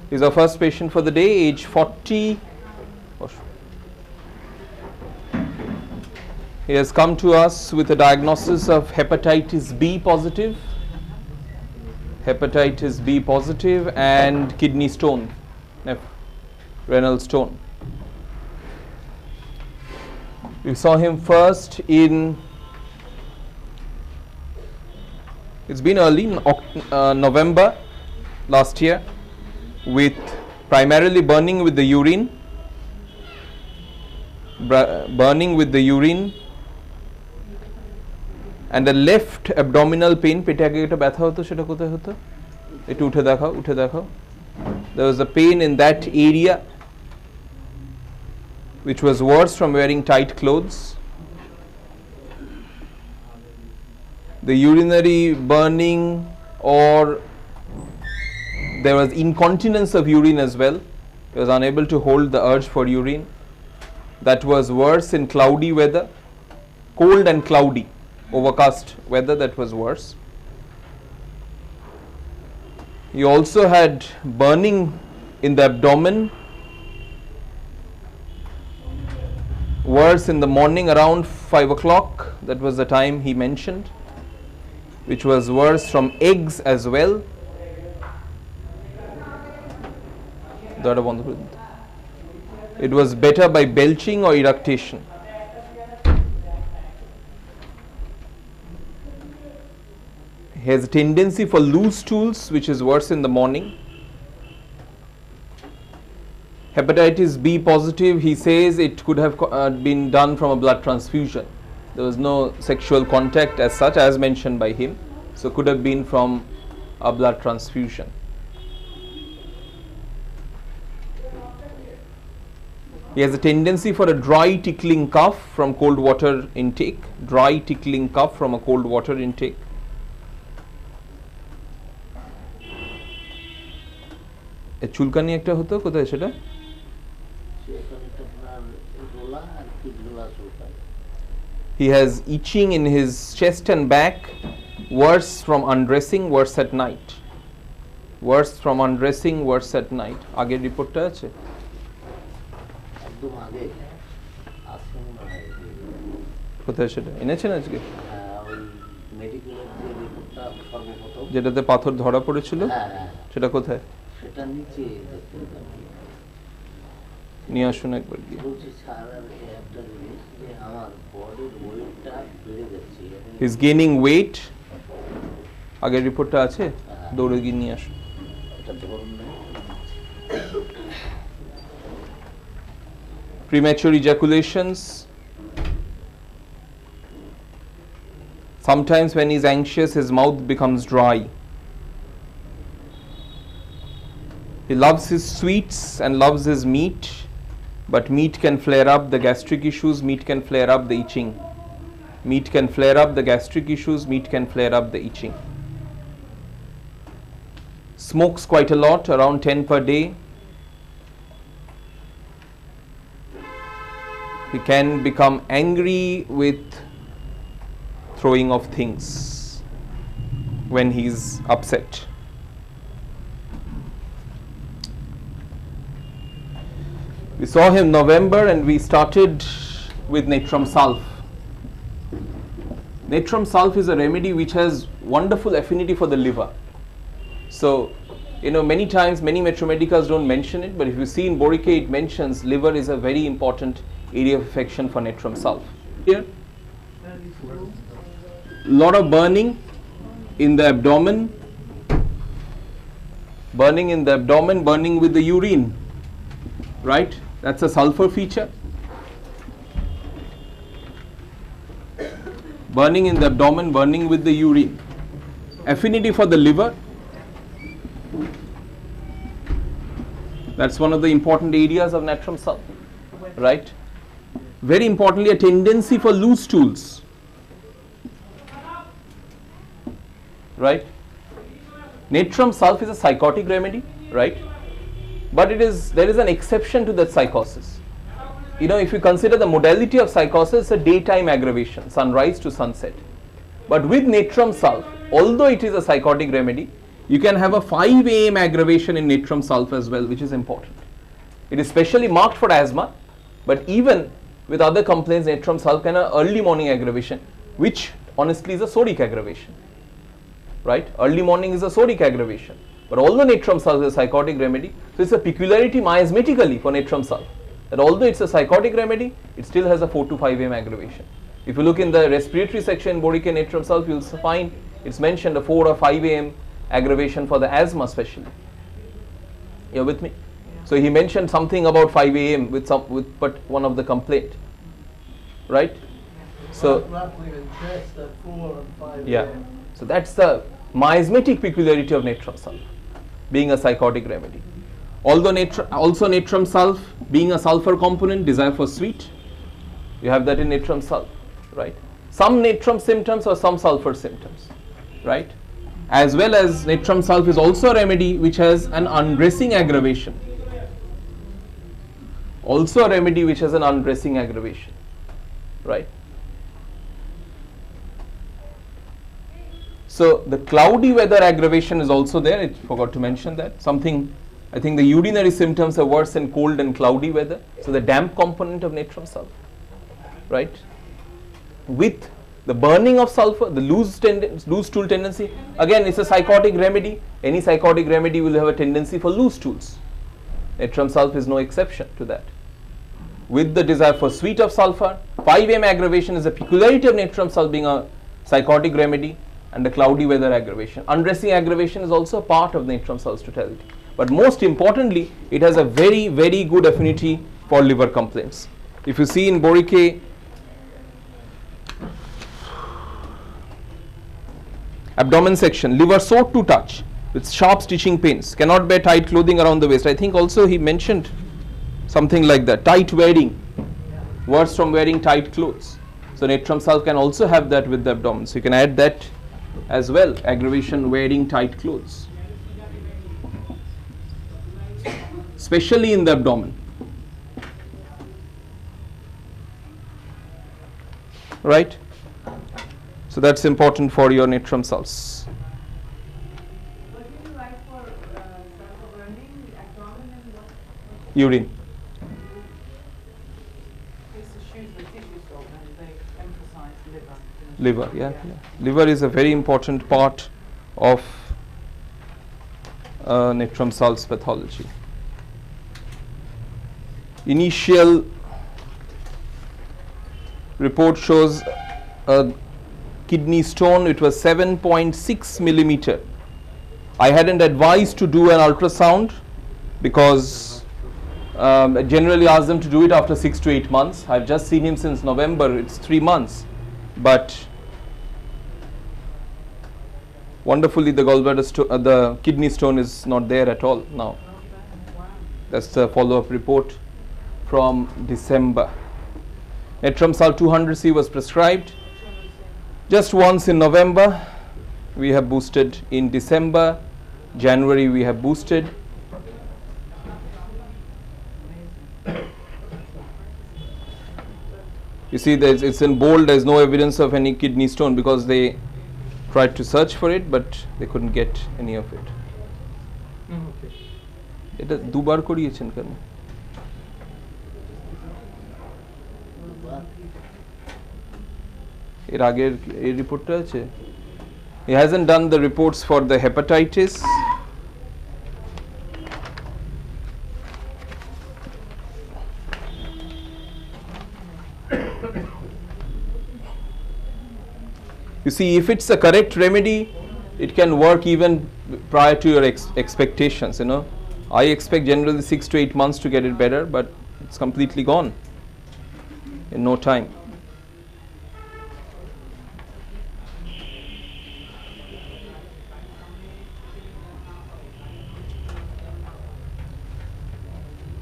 He's our first patient for the day, age 40. He has come to us with a diagnosis of hepatitis B positive, and kidney stone, renal stone. We saw him first it's been early, November last year, with primarily burning with the urine, and the left abdominal pain. পেটে আগে একটা ব্যথা হতো, সেটা কোথায় হতো? একটু উঠে দেখাও. There was a pain in that area which was worse from wearing tight clothes. The urinary burning, or there was incontinence of urine as well. He was unable to hold the urge for urine. That was worse in cloudy weather, cold and cloudy, overcast weather. That was worse. He also had burning in the abdomen, worse in the morning around 5 o'clock. That was the time he mentioned, which was worse from eggs as well. It was better by belching or eructation. He has a tendency for loose stools, which is worse in the morning. Hepatitis B positive, he says it could have been done from a blood transfusion. There was no sexual contact as such, as mentioned by him, so could have been from a blood transfusion. He has a tendency for a dry tickling cough from cold water intake. চুলকানি একটা হতো, কোথায় সেটা? He has itching in his chest and back, worse from undressing, worse at night. আগের রিপোর্টটা আছে? কোথায় সেটা এনেছেন আজকে? যেটাতে পাথর ধরা পড়েছিল, সেটা কোথায়? নিয়ে আসুন একবার গিয়ে। He's gaining weight. আগের রিপোর্টটা আছে, দৌড়ে গিয়ে নিয়ে আসুন। Premature ejaculations. Sometimes when he's anxious, his mouth becomes dry. He loves his sweets and loves his meat, but meat can flare up the gastric issues, meat can flare up the itching. Smokes quite a lot, around 10 per day. He can become angry with throwing of things when he's upset. We saw him November and we started with Natrum Sulph. Natrum Sulph is a remedy which has wonderful affinity for the liver. So, many times many metromedicas don't mention it, but if you see in Borike it mentions liver is a very important area of affection for Natrum Sulph. Here, lot of burning in the abdomen, burning with the urine, right? That's a sulfur feature. Burning in the abdomen, burning with the urine. Affinity for the liver. That's one of the important areas of Natrum Sulph, right? Very importantly, a tendency for loose stools, right? Natrum Sulph is a psychotic remedy, right? But there is an exception to that psychosis. If you consider the modality of psychosis, it's a daytime aggravation, sunrise to sunset. But with Natrum Sulph, although it is a psychotic remedy, You can have a 5 a.m. aggravation in Natrum Sulph as well, which is important. It is specially marked for asthma, but even with other complaints, Natrum Sulph can have early morning aggravation, which honestly is a sodic aggravation, right? Early morning is a sodic aggravation. But although Natrum Sulph is a psychotic remedy, so it's a peculiarity miasmatically for Natrum Sulph, that although it's a psychotic remedy, it still has a 4 to 5 a.m. aggravation. If you look in the respiratory section, Boric and Natrum Sulph, you'll find it's mentioned a 4 or 5 a.m. aggravation for the asthma especially. You're with me? So he mentioned something about 5 a.m. with but one of the complaint, right? So rattling and chest at 4 and 5 yeah, a.m. so that's the miasmatic peculiarity of Natrum Sulph, being a psychotic remedy. Although also Natrum Sulph being a sulfur component, desire for sweet, you have that in Natrum Sulph, right? Some Natrum symptoms or some sulfur symptoms, right? As well as Natrum Sulph is also a remedy which has an undressing aggravation. Also a remedy which has an undressing aggravation, right? So the cloudy weather aggravation is also there. I forgot to mention that. Something, I think the urinary symptoms are worse in cold and cloudy weather. So the damp component of Natrum Sulph, right? With the burning of sulfur, the loose stool tendency. Again, it's a psychotic remedy. Any psychotic remedy will have a tendency for loose stools. Natrum Sulph is no exception to that. With the desire for sweet of sulfur, 5 a.m. aggravation is a peculiarity of Natrum Sulph being a psychotic remedy, and the cloudy weather aggravation. Undressing aggravation is also a part of Natrum Sulph's totality. But most importantly, it has a very, very good affinity for liver complaints. If you see in Boric abdomen section, liver sore to touch with sharp stitching pains, cannot bear tight clothing around the waist. I think also he mentioned something like that, tight wearing, worse from wearing tight clothes. So Natrum Sulph can also have that with the abdomen. So you can add that as well, aggravation wearing tight clothes, especially in the abdomen, right? So that's important for your Natrum Sulphs. What do you write for sulfur burning, abdomen and what? Urine. It's the shoes with tissue salt and they emphasize liver. Liver, yeah. Liver is a very important part of Natrum Sulph's pathology. Initial report shows a kidney stone. It was 7.6 millimeter. I hadn't advised to do an ultrasound because I generally ask them to do it after 6 to 8 months. I've just seen him since November. It's 3 months, but wonderfully the gallbladder the kidney stone is not there at all now. That's the follow-up report from December. Natrum Sulph 200C was prescribed just once in November. We have boosted in December. January we have boosted. You see, it's in bold. There is no evidence of any kidney stone because they tried to search for it, but they couldn't get any of it. এটা দুবার করিয়েছেন কেন? এর আগের এই রিপোর্টটা আছে? He hasn't done the reports for the hepatitis. You see, if it's a correct remedy, it can work even prior to your expectations, you know. I expect generally 6 to 8 months to get it better, but it's completely gone in no time.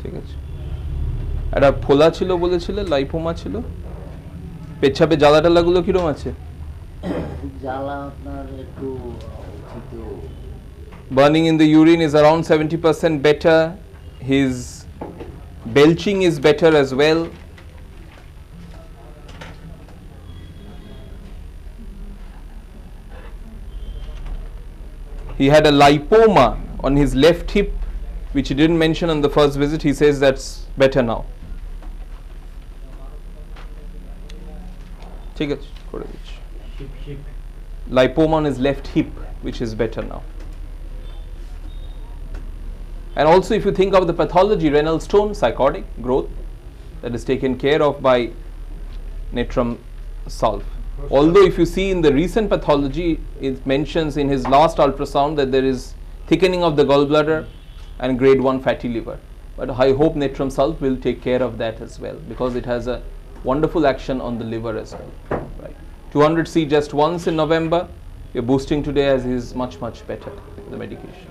ঠিক আছে, একটা ফোলা ছিল বলেছিলে, lipoma ছিল, পেচ্ছাপে জ্বালা টালাগুলো কিরম আছে? জ্বালা আপনার একটু Burning in the urine is around 70% better. His belching is better as well. He had a lipoma on his left hip, which he didn't mention on the first visit. He says that's better now. ঠিক আছে, করে দিচ্ছি। Lipoma on his left hip, which is better now. And also, if you think of the pathology, renal stone, psychotic growth, that is taken care of by Natrum Sulph. Although if you see in the recent pathology, it mentions in his last ultrasound that there is thickening of the gallbladder and grade 1 fatty liver. But I hope Natrum Sulph will take care of that as well, because it has a wonderful action on the liver as well. Right. 200C just once in November. You're boosting today as is much better, the medication.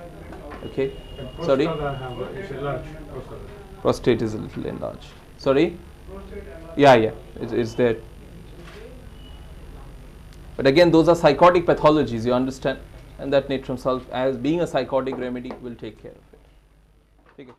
Okay. Sorry? Prostate is a little enlarged. Sorry? Yeah. It's there. But again, those are psychotic pathologies, you understand? And that Natrum Sulph, as being a psychotic remedy, will take care of it. Okay.